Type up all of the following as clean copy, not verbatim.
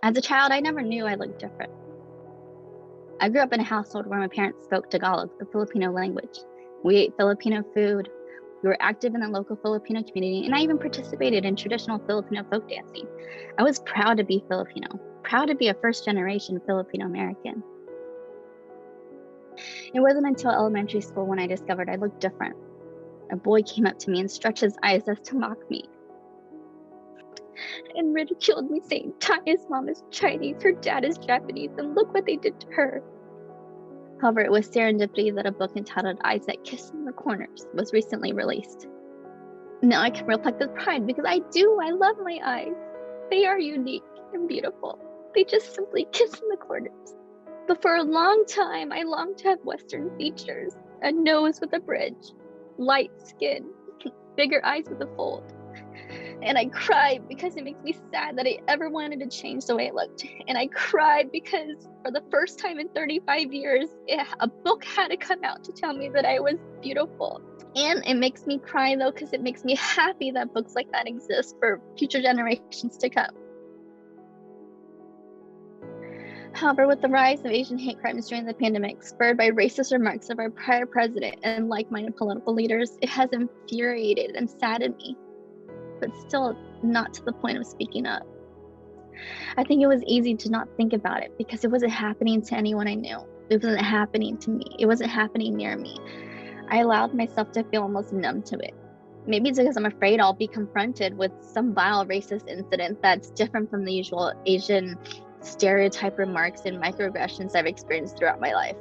As a child, I never knew I looked different. I grew up in a household where my parents spoke Tagalog, the Filipino language. We ate Filipino food. We were active in the local Filipino community, and I even participated in traditional Filipino folk dancing. I was proud to be Filipino, proud to be a first-generation Filipino American. It wasn't until elementary school when I discovered I looked different. A boy came up to me and stretched his eyes as to mock me and ridiculed me, saying, "Tanya's mom is Chinese, her dad is Japanese, and look what they did to her." However, it was serendipity that a book entitled Eyes That Kiss in the Corners was recently released. Now I can reflect with pride because I love my eyes. They are unique and beautiful. They just simply kiss in the corners. But for a long time, I longed to have Western features, a nose with a bridge, light skin, bigger eyes with a fold. And I cried because it makes me sad that I ever wanted to change the way I looked. And I cried because for the first time in 35 years, a book had to come out to tell me that I was beautiful. And it makes me cry though, because it makes me happy that books like that exist for future generations to come. However, with the rise of Asian hate crimes during the pandemic, spurred by racist remarks of our prior president and like-minded political leaders, it has infuriated and saddened me, but still not to the point of speaking up. I think it was easy to not think about it because it wasn't happening to anyone I knew. It wasn't happening to me. It wasn't happening near me. I allowed myself to feel almost numb to it. Maybe it's because I'm afraid I'll be confronted with some vile racist incident that's different from the usual Asian stereotype remarks and microaggressions I've experienced throughout my life.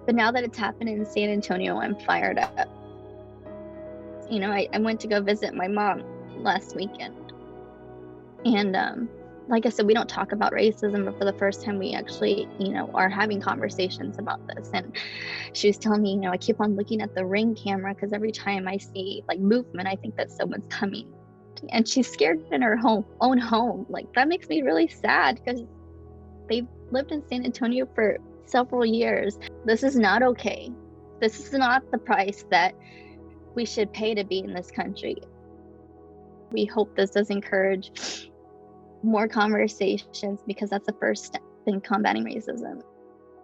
But now that it's happened in San Antonio, I'm fired up. I went to go visit my mom last weekend. And like I said, we don't talk about racism, but for the first time we actually, are having conversations about this. And she was telling me, I keep on looking at the Ring camera because every time I see like movement, I think that someone's coming. And she's scared in her own home. Like that makes me really sad because they've lived in San Antonio for several years. This is not okay. This is not the price that we should pay to be in this country. We hope this does encourage more conversations because that's the first step in combating racism.